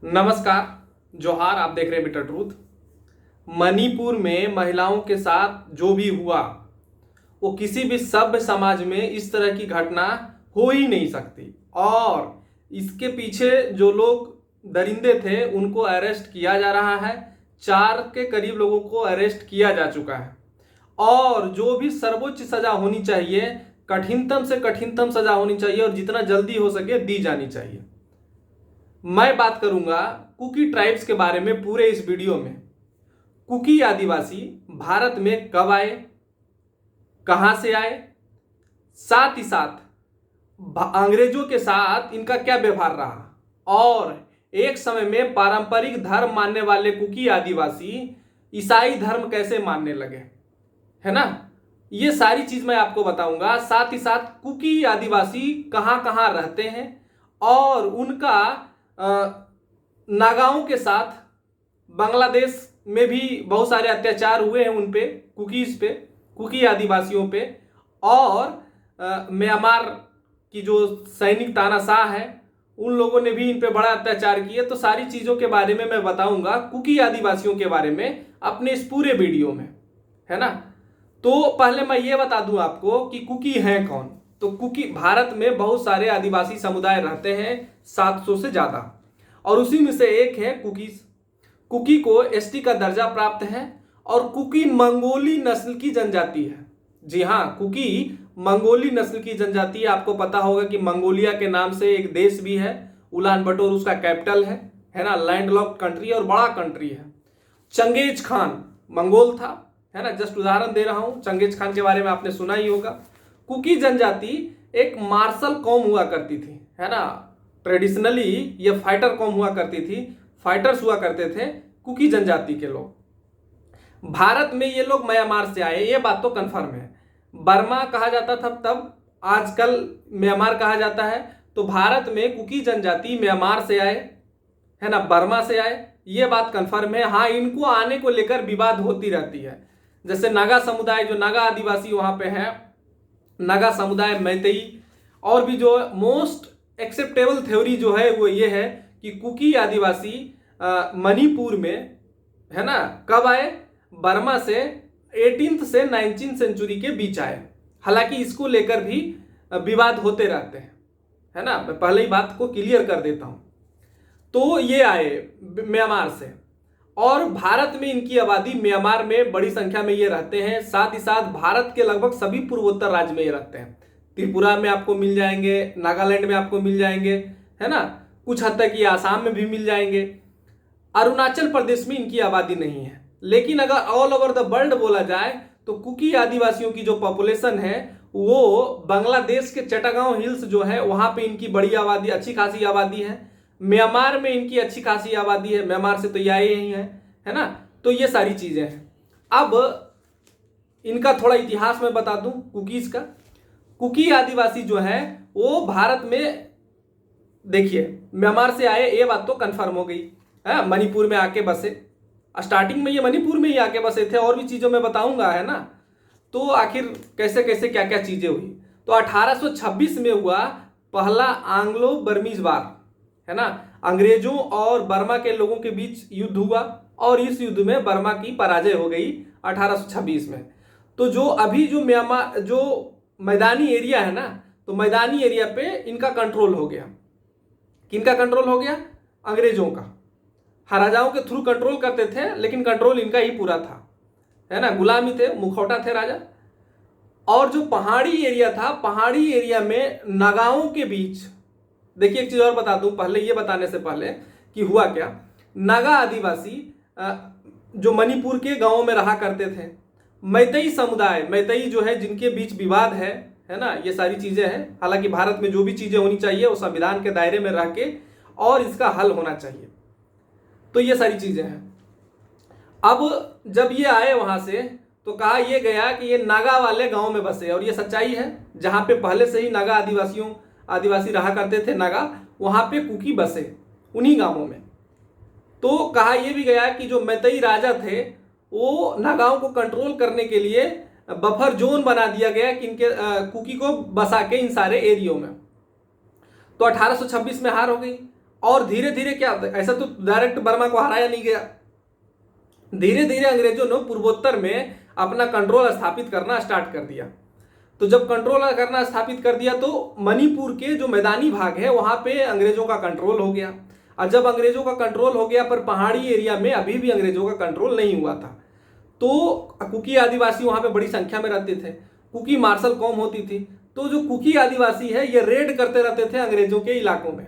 नमस्कार। जोहार। आप देख रहे हैं बिटर ट्रूथ। मणिपुर में महिलाओं के साथ जो भी हुआ वो किसी भी सभ्य समाज में इस तरह की घटना हो ही नहीं सकती। और इसके पीछे जो लोग दरिंदे थे उनको अरेस्ट किया जा रहा है। 4 के करीब लोगों को अरेस्ट किया जा चुका है। और जो भी सर्वोच्च सजा होनी चाहिए, कठिनतम से कठिनतम सजा होनी चाहिए और जितना जल्दी हो सके दी जानी चाहिए। मैं बात करूंगा कुकी ट्राइब्स के बारे में पूरे इस वीडियो में। कुकी आदिवासी भारत में कब आए, कहां से आए, साथ ही साथ अंग्रेजों के साथ इनका क्या व्यवहार रहा, और एक समय में पारंपरिक धर्म मानने वाले कुकी आदिवासी ईसाई धर्म कैसे मानने लगे, है ना। ये सारी चीज मैं आपको बताऊंगा। साथ ही साथ कुकी आदिवासी कहां कहां रहते हैं और उनका नागाओं के साथ बांग्लादेश में भी बहुत सारे अत्याचार हुए हैं उन पे, कुकीज पे, कुकी आदिवासियों पे। और म्यांमार की जो सैनिक तानाशाह है उन लोगों ने भी इन पे बड़ा अत्याचार किए। तो सारी चीज़ों के बारे में मैं बताऊंगा कुकी आदिवासियों के बारे में अपने इस पूरे वीडियो में, है ना। तो पहले मैं ये बता दूं आपको कि कुकी हैं कौन। तो कुकी, भारत में बहुत सारे आदिवासी समुदाय रहते हैं, 700 से ज़्यादा, और उसी में से एक है कुकीज। कुकी को एसटी का दर्जा प्राप्त है और कुकी मंगोली नस्ल की जनजाति है। जी हाँ, कुकी मंगोली नस्ल की जनजाति है। आपको पता होगा कि मंगोलिया के नाम से एक देश भी है, उलान बटोर उसका कैपिटल है ना। लैंडलॉक्ड कंट्री और बड़ा कंट्री है। चंगेज खान मंगोल था, है ना। जस्ट उदाहरण दे रहा हूं, चंगेज खान के बारे में आपने सुना ही होगा। कुकी जनजाति एक मार्शल कौम हुआ करती थी, है ना। ट्रेडिशनली ये फाइटर कौम हुआ करती थी, फाइटर्स हुआ करते थे कुकी जनजाति के लोग। भारत में ये लोग म्यांमार से आए, ये बात तो कंफर्म है। बर्मा कहा जाता था तब, आजकल म्यांमार कहा जाता है। तो भारत में कुकी जनजाति म्यांमार से आए, है ना, बर्मा से आए, ये बात कंफर्म है। हाँ, इनको आने को लेकर विवाद होती रहती है। जैसे नागा समुदाय, जो नागा आदिवासी वहां पे है, नागा समुदाय, मैतेई, और भी जो मोस्ट एक्सेप्टेबल थ्योरी जो है वो ये है कि कुकी आदिवासी मणिपुर में, है ना, कब आए, बर्मा से 18th से 19th सेंचुरी के बीच आए। हालांकि इसको लेकर भी विवाद होते रहते हैं, है ना। मैं पहले ही बात को क्लियर कर देता हूं। तो ये आए म्यांमार से, और भारत में इनकी आबादी, म्यांमार में बड़ी संख्या में ये रहते हैं। साथ ही साथ भारत के लगभग सभी पूर्वोत्तर राज्य में ये रहते हैं। त्रिपुरा में आपको मिल जाएंगे, नागालैंड में आपको मिल जाएंगे, है ना। कुछ हद तक ये आसाम में भी मिल जाएंगे। अरुणाचल प्रदेश में इनकी आबादी नहीं है। लेकिन अगर ऑल ओवर द वर्ल्ड बोला जाए तो कुकी आदिवासियों की जो पॉपुलेशन है वो बांग्लादेश के चटागांव हिल्स जो है वहां पे इनकी बड़ी आबादी, अच्छी खासी आबादी है। म्यांमार में इनकी अच्छी खासी आबादी है, म्यांमार से तो ये आए ही है ना। तो ये सारी चीजें हैं। अब इनका थोड़ा इतिहास मैं बता दूं कुकीज का। कुकी आदिवासी जो है वो भारत में, देखिए, म्यांमार से आए, ये बात तो कंफर्म हो गई है। मणिपुर में आके बसे, स्टार्टिंग में ये मणिपुर में ही आके बसे थे, और भी चीजों में बताऊंगा, है ना। तो आखिर कैसे कैसे क्या क्या चीजें हुई। तो 1826 में हुआ पहला एंग्लो बर्मीज वार, है ना। अंग्रेजों और बर्मा के लोगों के बीच युद्ध हुआ और इस युद्ध में बर्मा की पराजय हो गई 1826 में। तो जो अभी जो म्यांमार, जो मैदानी एरिया है ना, तो मैदानी एरिया पे इनका कंट्रोल हो गया। किनका कंट्रोल हो गया? अंग्रेजों का। राजाओं के थ्रू कंट्रोल करते थे, लेकिन कंट्रोल इनका ही पूरा था, है ना। गुलामी थे, मुखौटा थे राजा। और जो पहाड़ी एरिया था, पहाड़ी एरिया में नागाओं के बीच, देखिए एक चीज और बता दूं पहले, ये बताने से पहले कि हुआ क्या। नागा आदिवासी जो मणिपुर के गांवों में रहा करते थे। मैतेई समुदाय, मैतेई जो है जिनके बीच विवाद है ना, ये सारी चीजें हैं। हालांकि भारत में जो भी चीजें होनी चाहिए वो संविधान के दायरे में रह के और इसका हल होना चाहिए। तो ये सारी चीजें हैं। अब जब ये आए वहां से तो कहा यह गया कि ये नागा वाले गांव में बसे, और ये सच्चाई है। जहां पे पहले से ही नागा आदिवासी रहा करते थे नागा, वहां पे कुकी बसे उन्हीं गांवों में। तो कहा यह भी गया कि जो मैतेई राजा थे वो नागाओं को कंट्रोल करने के लिए बफर जोन बना दिया गया कि इनके कुकी को बसा के इन सारे एरियो में। तो 1826 में हार हो गई और धीरे धीरे क्या, ऐसा तो डायरेक्ट बर्मा को हराया नहीं गया, धीरे धीरे अंग्रेजों ने पूर्वोत्तर में अपना कंट्रोल स्थापित करना स्टार्ट कर दिया। तो जब कंट्रोल करना स्थापित कर दिया तो मणिपुर के जो मैदानी भाग है वहां पे अंग्रेजों का कंट्रोल हो गया। और जब अंग्रेजों का कंट्रोल हो गया, पर पहाड़ी एरिया में अभी भी अंग्रेजों का कंट्रोल नहीं हुआ था, तो कुकी आदिवासी वहां पे बड़ी संख्या में रहते थे। कुकी मार्शल कौम होती थी, तो जो कुकी आदिवासी है ये रेड करते रहते थे अंग्रेजों के इलाकों में,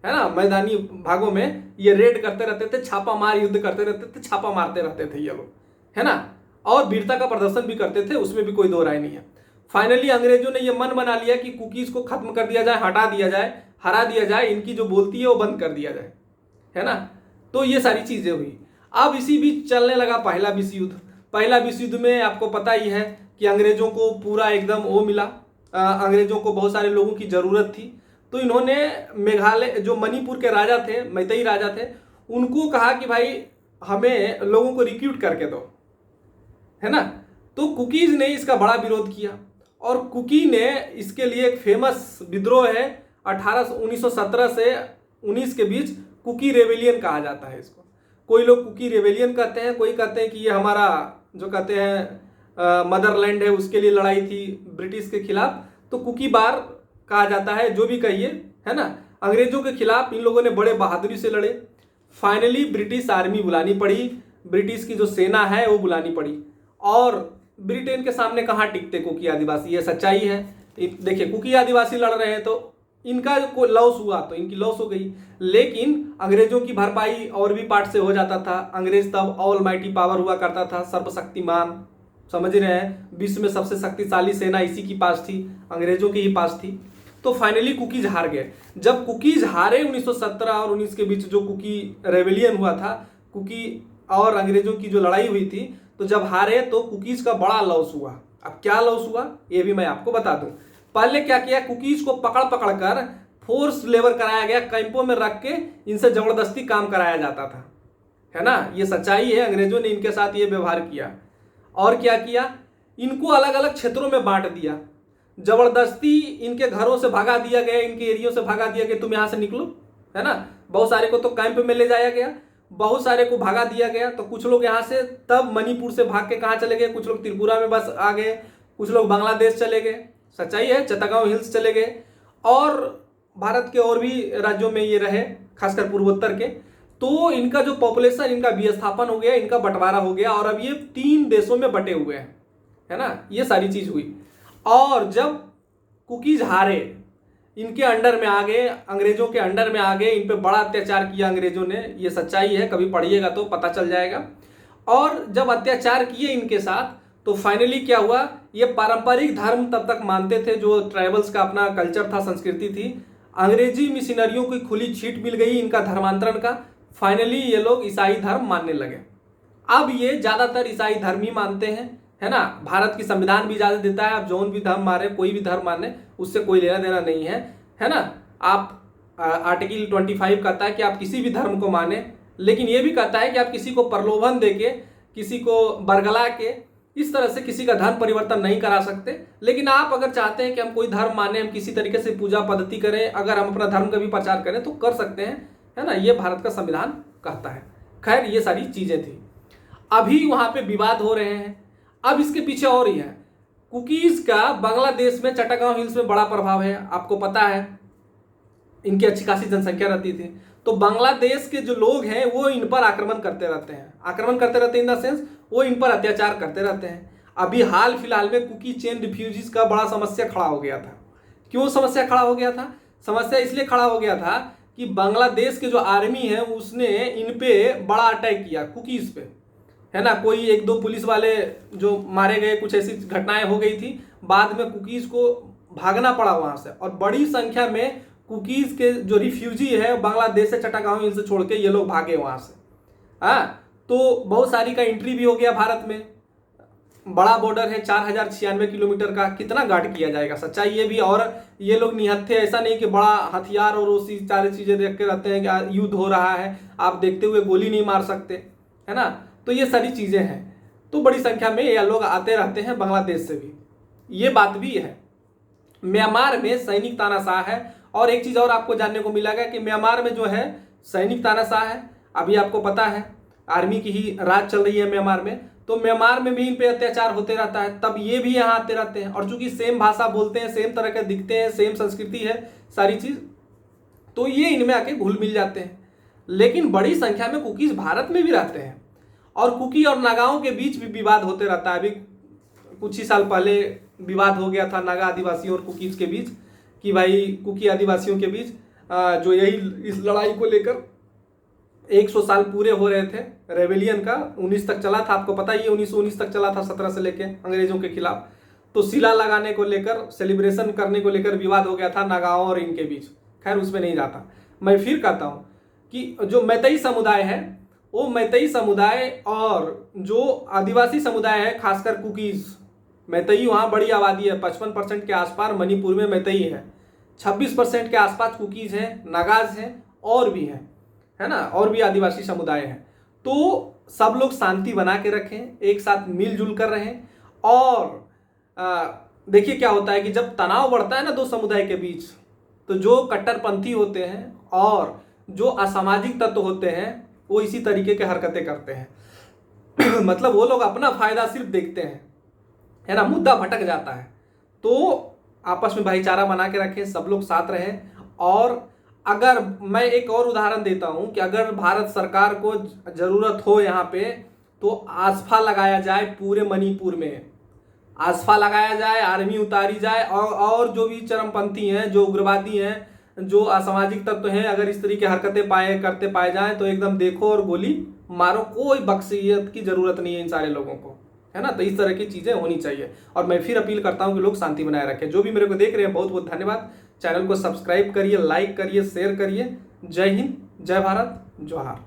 है ना, मैदानी भागों में ये रेड करते रहते थे, छापा मार युद्ध करते रहते थे, छापा मारते रहते थे ये लोग, है ना, और वीरता का प्रदर्शन भी करते थे, उसमें भी कोई दो राय नहीं है। फाइनली अंग्रेजों ने ये मन बना लिया कि कुकीज को खत्म कर दिया जाए, हटा दिया जाए, हरा दिया जाए, इनकी जो बोलती है वो बंद कर दिया जाए, है ना। तो ये सारी चीजें हुई। अब इसी बीच चलने लगा पहला विश्व युद्ध। पहला विश्व युद्ध में आपको पता ही है कि अंग्रेजों को पूरा एकदम वो मिला, अंग्रेजों को बहुत सारे लोगों की जरूरत थी, तो इन्होंने मेघालय, जो मणिपुर के राजा थे, मैतेई राजा थे, उनको कहा कि भाई हमें लोगों को रिक्रूट करके दो, है ना। तो कुकीज ने इसका बड़ा विरोध किया और कुकी ने इसके लिए एक फेमस विद्रोह है 1917 से 19 के बीच, कुकी रेवेलियन कहा जाता है इसको। कोई लोग कुकी रेवेलियन कहते हैं, कोई कहते हैं कि ये हमारा जो कहते हैं मदरलैंड है उसके लिए लड़ाई थी ब्रिटिश के खिलाफ, तो कुकी बार कहा जाता है, जो भी कहिए, है ना। अंग्रेजों के खिलाफ इन लोगों ने बड़े बहादुरी से लड़े। फाइनली ब्रिटिश आर्मी बुलानी पड़ी, ब्रिटिश की जो सेना है वो बुलानी पड़ी, और ब्रिटेन के सामने कहाँ टिकते कुकी आदिवासी, ये सच्चाई है। देखिए कुकी आदिवासी लड़ रहे हैं तो इनका को लॉस हुआ तो इनकी लॉस हो गई, लेकिन अंग्रेजों की भरपाई और भी पार्ट से हो जाता था। अंग्रेज तब ऑलमाइटी पावर हुआ करता था, सर्वशक्तिमान, समझ रहे हैं, विश्व में सबसे शक्तिशाली सेना इसी की पास थी, अंग्रेजों के ही पास थी। तो फाइनली कुकीज हार गए। जब कुकीज हारे 1917 और 19 के बीच जो कुकी रेवेलियन हुआ था, कुकी और अंग्रेजों की जो लड़ाई हुई थी, तो जब हारे तो कुकीज का बड़ा लॉस हुआ। अब क्या लॉस हुआ ये भी मैं आपको बता दूं। पहले क्या किया, कुकीज को पकड़ पकड़ कर फोर्स लेबर कराया गया, कैंपों में रख के इनसे जबरदस्ती काम कराया जाता था, है ना। ये सच्चाई है, अंग्रेजों ने इनके साथ ये व्यवहार किया। और क्या किया, इनको अलग अलग क्षेत्रों में बांट दिया, जबरदस्ती इनके घरों से भगा दिया गया, इनके एरियो से भगा दिया गया, तुम यहां से निकलो, है ना। बहुत सारे को तो कैंप में ले जाया गया, बहुत सारे को भगा दिया गया। तो कुछ लोग यहाँ से तब मणिपुर से भाग के कहाँ चले गए, कुछ लोग त्रिपुरा में बस आ गए, कुछ लोग बांग्लादेश चले गए, सच्चाई है, चट्टागांव हिल्स चले गए, और भारत के और भी राज्यों में ये रहे, खासकर पूर्वोत्तर के। तो इनका जो पॉपुलेशन, इनका विस्थापन हो गया, इनका बंटवारा हो गया, और अब ये 3 देशों में बटे हुए हैं, है ना। ये सारी चीज हुई। और जब कुकीज हारे, इनके अंडर में आ गए, अंग्रेजों के अंडर में आ गए, इन पे बड़ा अत्याचार किया अंग्रेजों ने, ये सच्चाई है, कभी पढ़िएगा तो पता चल जाएगा। और जब अत्याचार किए इनके साथ, तो फाइनली क्या हुआ, ये पारंपरिक धर्म तब तक मानते थे, जो ट्राइबल्स का अपना कल्चर था, संस्कृति थी। अंग्रेजी मिशनरियों की खुली छीट मिल गई इनका धर्मांतरण का, फाइनली ये लोग ईसाई धर्म मानने लगे। अब ये ज्यादातर ईसाई धर्म ही मानते हैं, है ना। भारत की संविधान भी इजाजत देता है, आप जौन भी धर्म माने, कोई भी धर्म माने, उससे कोई लेना देना नहीं है, है ना। आप आर्टिकल 25 कहता है कि आप किसी भी धर्म को माने, लेकिन ये भी कहता है कि आप किसी को प्रलोभन देके, किसी को बरगला के, इस तरह से किसी का धर्म परिवर्तन नहीं करा सकते। लेकिन आप अगर चाहते हैं कि हम कोई धर्म माने, हम किसी तरीके से पूजा पद्धति करें, अगर हम अपना धर्म का भी प्रचार करें तो कर सकते हैं, है ना। ये भारत का संविधान कहता है। खैर ये सारी चीजें थी। अभी वहां पे विवाद हो रहे हैं। अब इसके पीछे और ही है, कुकीज का बांग्लादेश में, चट्टागांव हिल्स में बड़ा प्रभाव है, आपको पता है, इनकी अच्छी खासी जनसंख्या रहती थी। तो बांग्लादेश के जो लोग हैं वो इन पर आक्रमण करते रहते हैं, आक्रमण करते रहते हैं इन द सेंस वो इन पर अत्याचार करते रहते हैं। अभी हाल फिलहाल में कुकी चेन रिफ्यूजीज का बड़ा समस्या खड़ा हो गया था। क्यों समस्या खड़ा हो गया था? समस्या इसलिए खड़ा हो गया था कि बांग्लादेश के जो आर्मी है उसने इन पे बड़ा अटैक किया, कुकीज पे, है ना। कोई 1-2 पुलिस वाले जो मारे गए, कुछ ऐसी घटनाएं हो गई थी। बाद में कुकीज को भागना पड़ा वहां से, और बड़ी संख्या में कुकीज के जो रिफ्यूजी है बांग्लादेश से, चट्टागांव हिल्स से छोड़ के ये लोग भागे वहां से। हाँ, तो बहुत सारी का एंट्री भी हो गया भारत में। बड़ा बॉर्डर है, 4096 किलोमीटर का, कितना गार्ड किया जाएगा, सच्चाई ये भी। और ये लोग निहत्थे, ऐसा नहीं कि बड़ा हथियार और उसी सारी चीजें देख के रहते हैं कि युद्ध हो रहा है, आप देखते हुए गोली नहीं मार सकते, है ना। तो ये सारी चीजें हैं। तो बड़ी संख्या में ये लोग आते रहते हैं बांग्लादेश से भी, ये बात भी है। म्यांमार में सैनिक तानाशाह है, और एक चीज़ और आपको जानने को मिलेगा कि म्यांमार में जो है सैनिक तानाशाह है। अभी आपको पता है आर्मी की ही राज चल रही है म्यांमार में, तो म्यांमार में भी इन पे अत्याचार होते रहता है, तब ये भी यहाँ आते रहते हैं। और चूंकि सेम भाषा बोलते हैं, सेम तरह के दिखते हैं, सेम संस्कृति है, सारी चीज़, तो ये इनमें आके घुल मिल जाते हैं। लेकिन बड़ी संख्या में कुकीज़ भारत में भी रहते हैं और कुकी और नागाओं के बीच भी विवाद होते रहता है। अभी कुछ ही साल पहले विवाद हो गया था नागा आदिवासियों और कुकीज़ के बीच कि भाई कुकी आदिवासियों के बीच जो यही इस लड़ाई को लेकर 100 साल पूरे हो रहे थे रेबेलियन का, 19 तक चला था, आपको पता ही है 1919 तक चला था, 17 से लेके अंग्रेजों के खिलाफ। तो शिला लगाने को लेकर, सेलिब्रेशन करने को लेकर विवाद हो गया था नागाओं और इनके बीच। खैर उसमें नहीं जाता। मैं फिर कहता हूँ कि जो मैतई समुदाय है, वो मैतई समुदाय और जो आदिवासी समुदाय है, खासकर कुकीज़, मैतई वहाँ बड़ी आबादी है, 55% के आसपास मणिपुर में मैतई है, 26% के आसपास कुकीज़ हैं, नागाज हैं और भी हैं, है ना, और भी आदिवासी समुदाय हैं। तो सब लोग शांति बना के रखें, एक साथ मिलजुल कर रहें। और देखिए क्या होता है कि जब तनाव बढ़ता है ना दो समुदाय के बीच, तो जो कट्टरपंथी होते हैं और जो असामाजिक तत्व होते हैं वो इसी तरीके के हरकतें करते हैं। मतलब वो लोग अपना फायदा सिर्फ देखते हैं, है ना, मुद्दा भटक जाता है। तो आपस में भाईचारा बना के रखें, सब लोग साथ रहें। और अगर मैं एक और उदाहरण देता हूं कि अगर भारत सरकार को जरूरत हो यहाँ पे, तो आसफा लगाया जाए पूरे मणिपुर में, आसफा लगाया जाए, आर्मी उतारी जाए, और जो भी चरमपंथी हैं, जो उग्रवादी हैं, जो असामाजिक तत्व हैं, अगर इस तरीके हरकतें करते पाए जाएं तो एकदम देखो और गोली मारो, कोई बख्शियत की जरूरत नहीं है इन सारे लोगों को, है ना। तो इस तरह की चीजें होनी चाहिए। और मैं फिर अपील करता हूं कि लोग शांति बनाए रखें। जो भी मेरे को देख रहे हैं बहुत बहुत धन्यवाद। चैनल को सब्सक्राइब करिए, लाइक करिए, शेयर करिए। जय हिंद, जय भारत, जोहार।